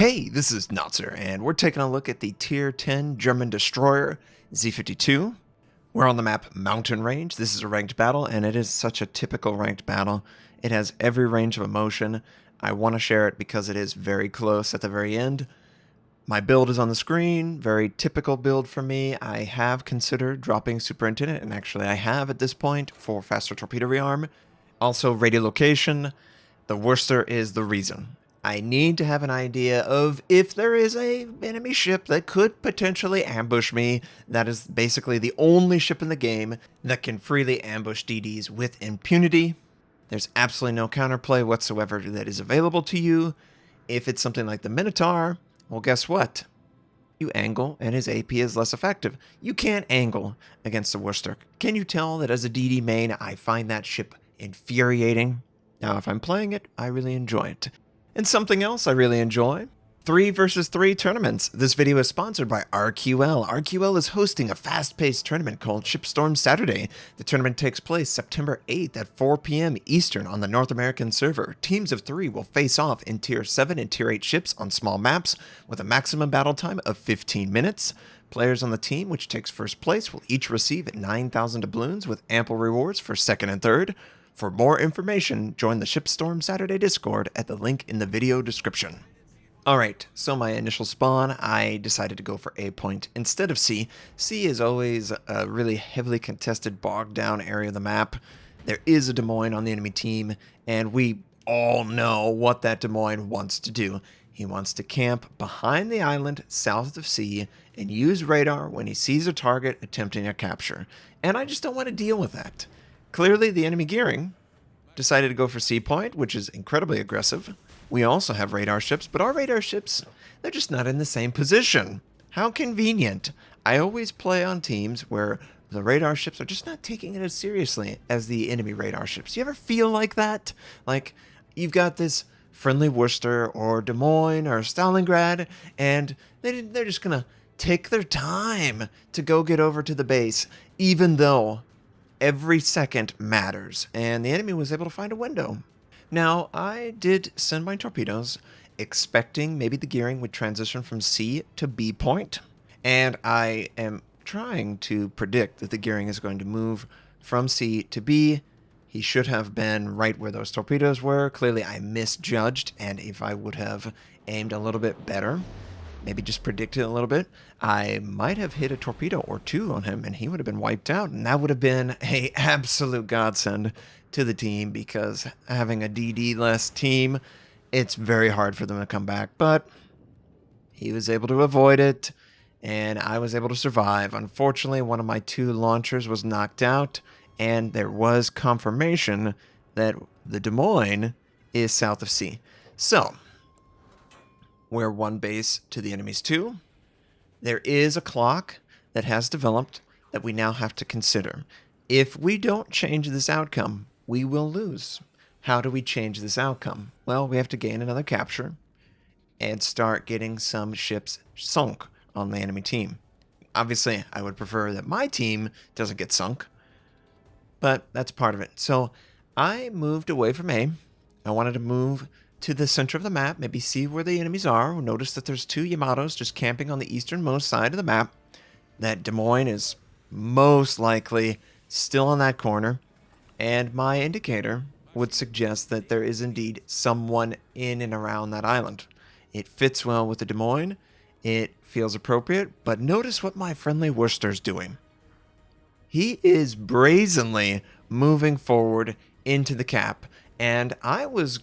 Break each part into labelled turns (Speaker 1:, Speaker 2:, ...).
Speaker 1: Hey, this is Notser, and we're taking a look at the Tier 10 German destroyer, Z-52. We're on the map Mountain Range. This is a ranked battle, and it is such a typical ranked battle. It has every range of emotion. I want to share it because it is very close at the very end. My build is on the screen, very typical build for me. I have considered dropping Superintendent, and actually I have at this point for faster torpedo rearm. Also, radiolocation. The Worcester is the reason. I need to have an idea of if there is a enemy ship that could potentially ambush me. That is basically the only ship in the game that can freely ambush DDs with impunity. There's absolutely no counterplay whatsoever that is available to you. If it's something like the Minotaur, well, guess what? You angle and his AP is less effective. You can't angle against the Worcester. Can you tell that as a DD main, I find that ship infuriating? Now, if I'm playing it, I really enjoy it. And something else I really enjoy, 3 versus 3 tournaments. This video is sponsored by RQL. RQL is hosting a fast-paced tournament called Shipstorm Saturday. The tournament takes place September 8th at 4 p.m. Eastern on the North American server. Teams of 3 will face off in Tier 7 and Tier 8 ships on small maps with a maximum battle time of 15 minutes. Players on the team which takes first place will each receive 9,000 doubloons with ample rewards for second and third. For more information, join the Shipstorm Saturday Discord at the link in the video description. Alright, so my initial spawn, I decided to go for A point instead of C. C is always a really heavily contested, bogged down area of the map. There is a Des Moines on the enemy team, and we all know what that Des Moines wants to do. He wants to camp behind the island south of C and use radar when he sees a target attempting a capture. And I just don't want to deal with that. Clearly, the enemy gearing decided to go for C point, which is incredibly aggressive. We also have radar ships, but our radar ships, they're just not in the same position. How convenient. I always play on teams where the radar ships are just not taking it as seriously as the enemy radar ships. You ever feel like that? Like, you've got this friendly Worcester or Des Moines or Stalingrad, and they're just going to take their time to go get over to the base, even though every second matters, and the enemy was able to find a window. Now, I did send my torpedoes, expecting maybe the gearing would transition from C to B point, and I am trying to predict that the gearing is going to move from C to B. He should have been right where those torpedoes were. Clearly, I misjudged, and if I would have aimed a little bit better, maybe just predicted a little bit, I might have hit a torpedo or two on him and he would have been wiped out. And that would have been an absolute godsend to the team, because having a DD-less team, it's very hard for them to come back. But he was able to avoid it and I was able to survive. Unfortunately, one of my 2 launchers was knocked out, and there was confirmation that the Des Moines is south of C. So we're 1 base to the enemy's 2. There is a clock that has developed that we now have to consider. If we don't change this outcome, we will lose. How do we change this outcome? Well, we have to gain another capture and start getting some ships sunk on the enemy team. Obviously, I would prefer that my team doesn't get sunk, but that's part of it. So I moved away from A. I wanted to move to the center of the map, maybe see where the enemies are. Notice that there's 2 Yamatos just camping on the easternmost side of the map. That Des Moines is most likely still on that corner, and my indicator would suggest that there is indeed someone in and around that island. It fits well with the Des Moines. It feels appropriate, but notice what my friendly Worcester's doing. He is brazenly moving forward into the cap, and I was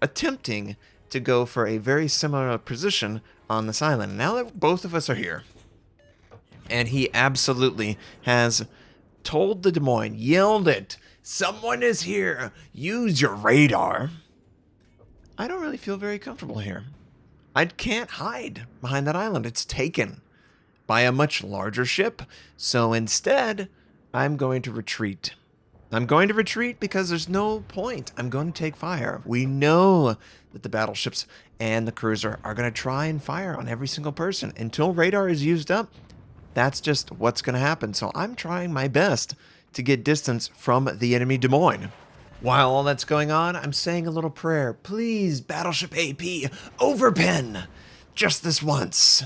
Speaker 1: attempting to go for a very similar position on this island. Now that both of us are here, and he absolutely has told the Des Moines, yelled it, someone is here, use your radar. I don't really feel very comfortable here. I can't hide behind that island. It's taken by a much larger ship. So instead, I'm going to retreat. I'm going to retreat because there's no point. I'm going to take fire. We know that the battleships and the cruiser are going to try and fire on every single person. Until radar is used up, that's just what's going to happen. So I'm trying my best to get distance from the enemy Des Moines. While all that's going on, I'm saying a little prayer. Please, Battleship AP, overpen! just this once.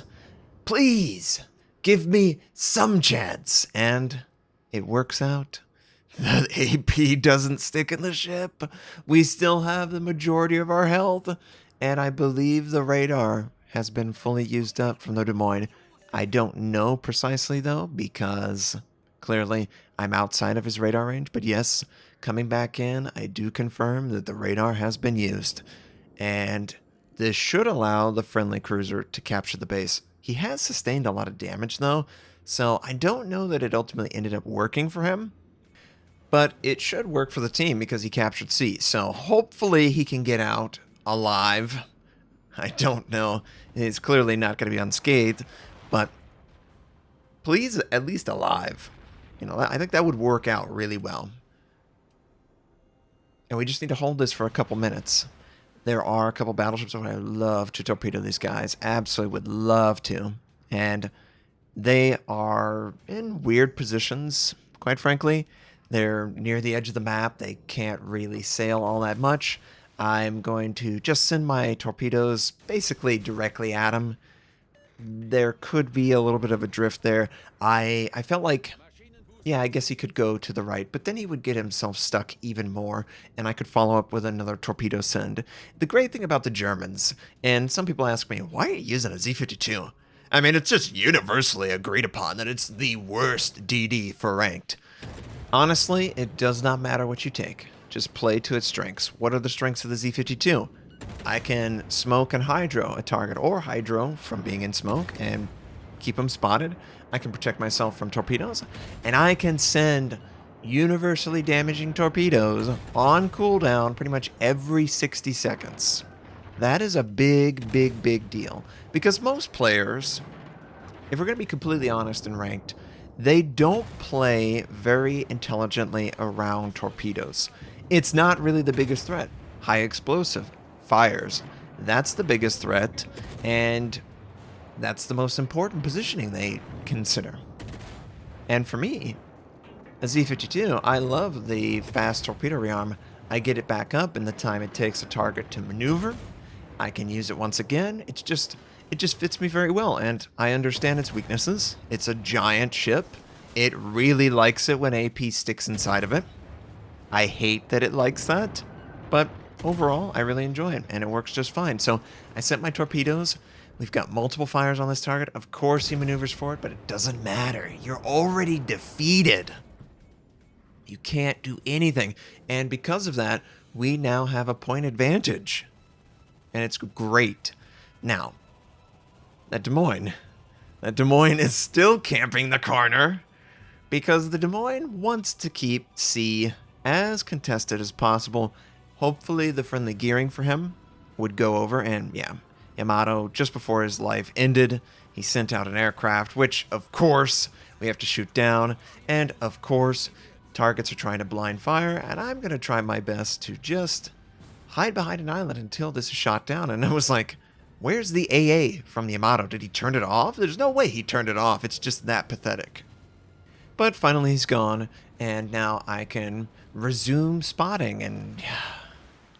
Speaker 1: Please, give me some chance. And it works out. The AP doesn't stick in the ship. We still have the majority of our health. And I believe the radar has been fully used up from the Des Moines. I don't know precisely, though, because clearly I'm outside of his radar range. But yes, coming back in, I do confirm that the radar has been used. And this should allow the friendly cruiser to capture the base. He has sustained a lot of damage, though, so I don't know that it ultimately ended up working for him. But it should work for the team because he captured C. So hopefully he can get out alive. I don't know. He's clearly not going to be unscathed, but please at least alive. You know, I think that would work out really well. And we just need to hold this for a couple minutes. There are a couple battleships that I would love to torpedo these guys. Absolutely would love to. And they are in weird positions, quite frankly. They're near the edge of the map. They can't really sail all that much. I'm going to just send my torpedoes basically directly at them. There could be a little bit of a drift there. I felt like, yeah, I guess he could go to the right, but then he would get himself stuck even more, and I could follow up with another torpedo send. The great thing about the Germans, and some people ask me, why are you using a Z-52? I mean, it's just universally agreed upon that it's the worst DD for ranked. Honestly, it does not matter what you take. Just play to its strengths. What are the strengths of the Z-52? I can smoke and hydro a target, or hydro from being in smoke and keep them spotted. I can protect myself from torpedoes, and I can send universally damaging torpedoes on cooldown pretty much every 60 seconds. That is a big, big, big deal, because most players, if we're going to be completely honest and ranked, they don't play very intelligently around torpedoes. It's not really the biggest threat. High explosive fires, that's the biggest threat, and that's the most important positioning they consider. And for me, a Z-52, I love the fast torpedo rearm. I get it back up in the time it takes a target to maneuver. I can use it once again. It just fits me very well, and I understand its weaknesses. It's a giant ship. It really likes it when AP sticks inside of it. I hate that it likes that, but overall, I really enjoy it, and it works just fine. So I sent my torpedoes. We've got multiple fires on this target. Of course he maneuvers for it, but it doesn't matter. You're already defeated. You can't do anything. And because of that, we now have a point advantage. And it's great. Now, that Des Moines is still camping the corner because the Des Moines wants to keep C as contested as possible. Hopefully the friendly gearing for him would go over, and yeah, Yamato, just before his life ended, he sent out an aircraft, which, of course, we have to shoot down, and, of course, targets are trying to blind fire, and I'm going to try my best to just hide behind an island until this is shot down. And I was like, where's the AA from the Yamato? Did he turn it off? There's no way he turned it off. It's just that pathetic. But finally he's gone, and now I can resume spotting and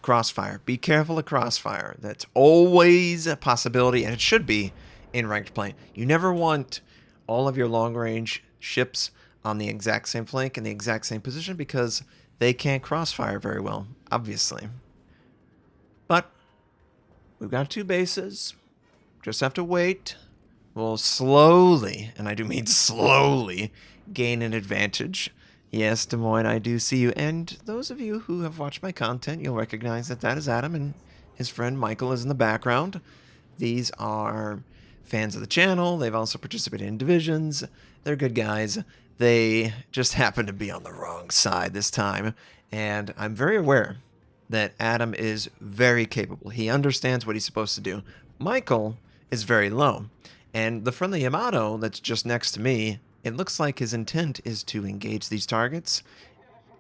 Speaker 1: crossfire. Be careful of crossfire. That's always a possibility, and it should be in ranked play. You never want all of your long-range ships on the exact same flank in the exact same position because they can't crossfire very well, obviously. But we've got two bases. Just have to wait. We'll slowly, and I do mean slowly, gain an advantage. Yes, Des Moines, I do see you. And those of you who have watched my content, you'll recognize that that is Adam, and his friend Michael is in the background. These are fans of the channel. They've also participated in divisions. They're good guys. They just happen to be on the wrong side this time. And I'm very aware that Adam is very capable. He understands what he's supposed to do. Michael is very low. And the friendly Yamato that's just next to me, it looks like his intent is to engage these targets.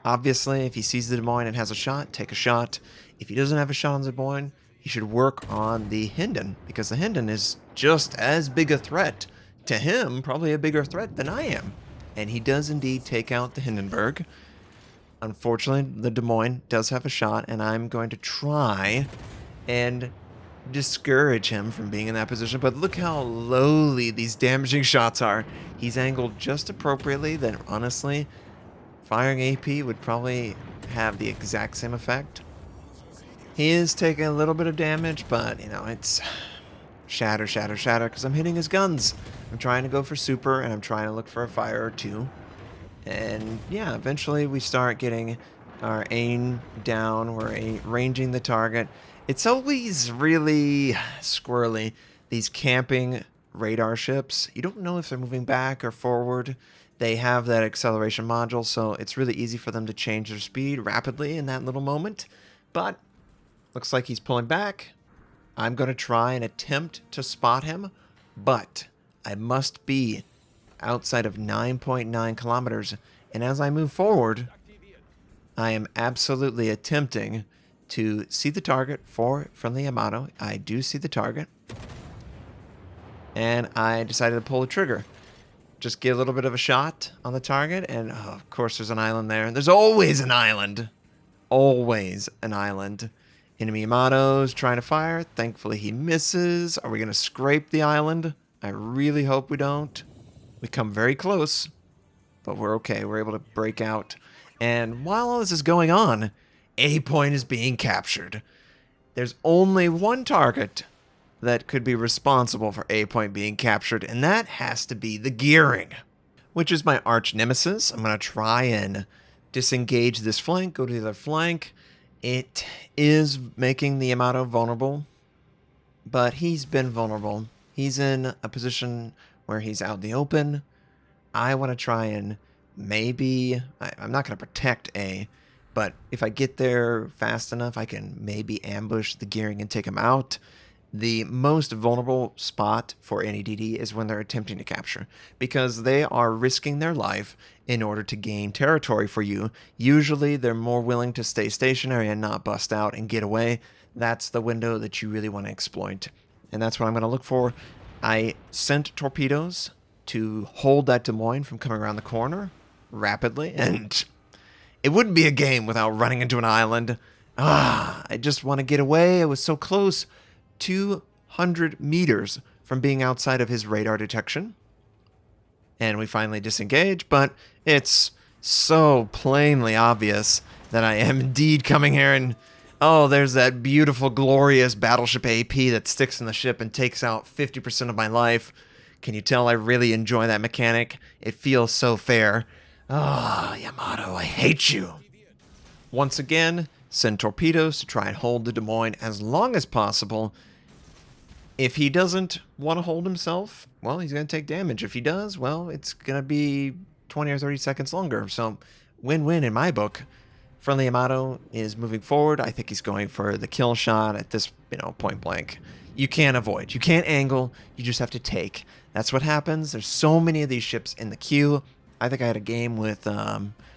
Speaker 1: Obviously, if he sees the Des Moines and has a shot, take a shot. If he doesn't have a shot on the Des Moines, he should work on the Hinden, because the Hinden is just as big a threat to him, probably a bigger threat than I am. And he does indeed take out the Hindenburg. Unfortunately, the Des Moines does have a shot, and I'm going to try and discourage him from being in that position, but look how lowly these damaging shots are. He's angled just appropriately that honestly, firing AP would probably have the exact same effect. He is taking a little bit of damage, but, you know, it's shatter, shatter, shatter, because I'm hitting his guns. I'm trying to go for super, and I'm trying to look for a fire or two. And, yeah, eventually we start getting our aim down. We're ranging the target. It's always really squirrely, these camping radar ships. You don't know if they're moving back or forward. They have that acceleration module, so it's really easy for them to change their speed rapidly in that little moment. But looks like he's pulling back. I'm going to try and attempt to spot him, but I must be outside of 9.9 kilometers. And as I move forward, I am absolutely attempting to see the target for friendly Yamato. I do see the target. And I decided to pull the trigger. Just get a little bit of a shot on the target. And oh, of course there's an island there. There's always an island. Always an island. Enemy Yamato's trying to fire. Thankfully he misses. Are we going to scrape the island? I really hope we don't. We come very close. But we're okay. We're able to break out. And while all this is going on, A point is being captured. There's only one target that could be responsible for A point being captured, and that has to be the gearing, which is my arch nemesis. I'm going to try and disengage this flank, go to the other flank. It is making the Yamato vulnerable, but he's been vulnerable. He's in a position where he's out in the open. I want to try and maybe, I'm not going to protect A, but if I get there fast enough, I can maybe ambush the gearing and take him out. The most vulnerable spot for any DD is when they're attempting to capture, because they are risking their life in order to gain territory for you. Usually they're more willing to stay stationary and not bust out and get away. That's the window that you really want to exploit, and that's what I'm going to look for. I sent torpedoes to hold that Des Moines from coming around the corner rapidly, and it wouldn't be a game without running into an island. I just want to get away. I was so close. 200 meters from being outside of his radar detection. And we finally disengage, but it's so plainly obvious that I am indeed coming here, and oh, there's that beautiful, glorious battleship AP that sticks in the ship and takes out 50% of my life. Can you tell I really enjoy that mechanic? It feels so fair. Ah, Yamato, I hate you. Once again, send torpedoes to try and hold the Des Moines as long as possible. If he doesn't want to hold himself, well, he's going to take damage. If he does, well, it's going to be 20 or 30 seconds longer. So, win-win in my book. Friendly Yamato is moving forward. I think he's going for the kill shot at this, point blank. You can't avoid. You can't angle. You just have to take. That's what happens. There's so many of these ships in the queue. I think I had a game with, 3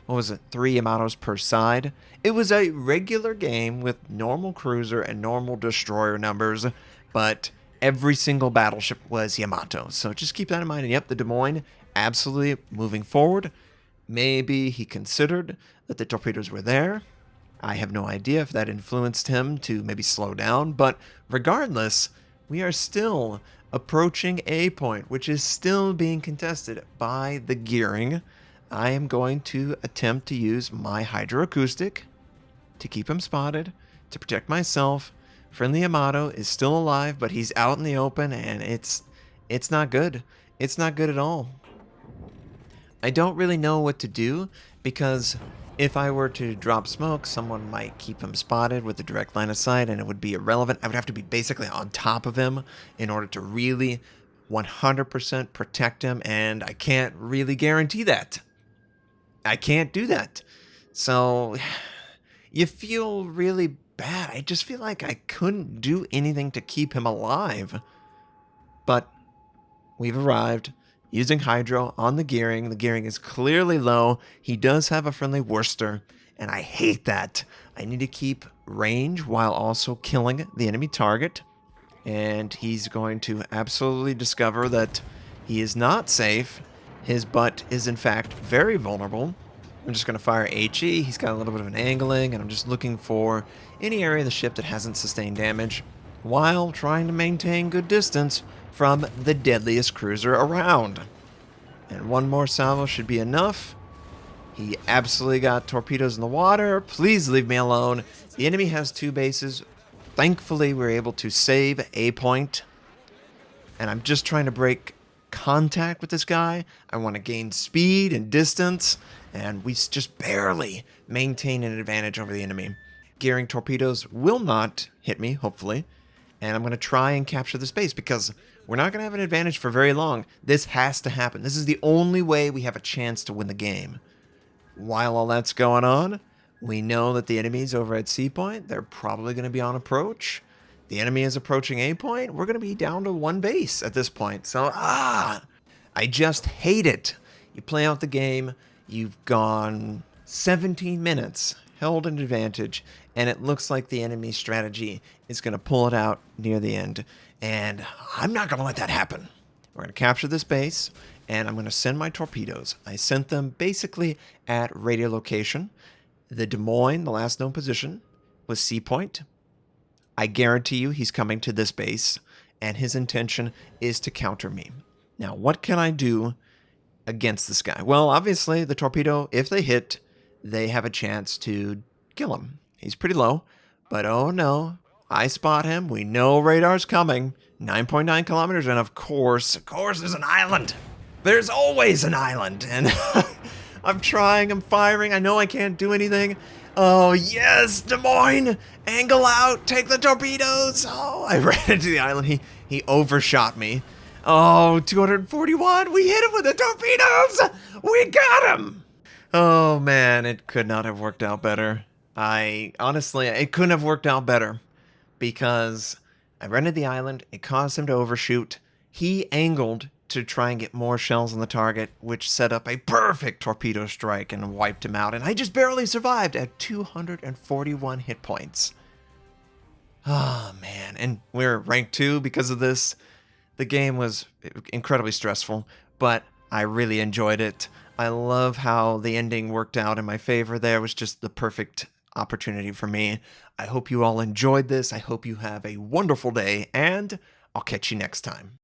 Speaker 1: Yamatos per side. It was a regular game with normal cruiser and normal destroyer numbers, but every single battleship was Yamato. So just keep that in mind. And yep, the Des Moines absolutely moving forward. Maybe he considered that the torpedoes were there. I have no idea if that influenced him to maybe slow down, but regardless, we are still approaching A point, which is still being contested by the gearing. I am going to attempt to use my hydroacoustic to keep him spotted, to protect myself. Friendly Yamato is still alive, but he's out in the open, and it's not good. It's not good at all. I don't really know what to do, because if I were to drop smoke, someone might keep him spotted with a direct line of sight, and it would be irrelevant. I would have to be basically on top of him in order to really 100% protect him, and I can't really guarantee that. I can't do that. So you feel really bad. I just feel like I couldn't do anything to keep him alive. But we've arrived using hydro on the gearing. The gearing is clearly low. He does have a friendly Worcester, and I hate that. I need to keep range while also killing the enemy target. And he's going to absolutely discover that he is not safe. His butt is in fact very vulnerable. I'm just going to fire HE. He's got a little bit of an angling, and I'm just looking for any area of the ship that hasn't sustained damage. while trying to maintain good distance from the deadliest cruiser around. And one more salvo should be enough. He absolutely got torpedoes in the water. Please leave me alone. The enemy has 2 bases. Thankfully, we were able to save a point. And I'm just trying to break contact with this guy. I want to gain speed and distance. And we just barely maintain an advantage over the enemy. Gearing torpedoes will not hit me, hopefully. And I'm going to try and capture this base because we're not going to have an advantage for very long. This has to happen. This is the only way we have a chance to win the game. While all that's going on, we know that the enemy's over at C point. They're probably going to be on approach. The enemy is approaching A point. We're going to be down to 1 base at this point. So, I just hate it. You play out the game. You've gone 17 minutes, held an advantage, and it looks like the enemy strategy is going to pull it out near the end. And I'm not going to let that happen. We're going to capture this base, and I'm going to send my torpedoes. I sent them basically at radio location. The Des Moines, the last known position, was C point. I guarantee you he's coming to this base, and his intention is to counter me. Now, what can I do against this guy? Well, obviously, the torpedo, if they hit, they have a chance to kill him. He's pretty low, but oh no, I spot him. We know radar's coming. 9.9 kilometers, and of course, there's an island. There's always an island, and I'm trying, I'm firing. I know I can't do anything. Oh, yes, Des Moines, angle out, take the torpedoes. Oh, I ran into the island. He overshot me. Oh, 241, we hit him with the torpedoes. We got him. Oh, man, it could not have worked out better. Honestly, it couldn't have worked out better because I ran into the island. It caused him to overshoot. He angled to try and get more shells on the target, which set up a perfect torpedo strike and wiped him out. And I just barely survived at 241 hit points. Oh, man. And we're ranked 2 because of this. The game was incredibly stressful, but I really enjoyed it. I love how the ending worked out in my favor there. It was just the perfect opportunity for me. I hope you all enjoyed this. I hope you have a wonderful day, and I'll catch you next time.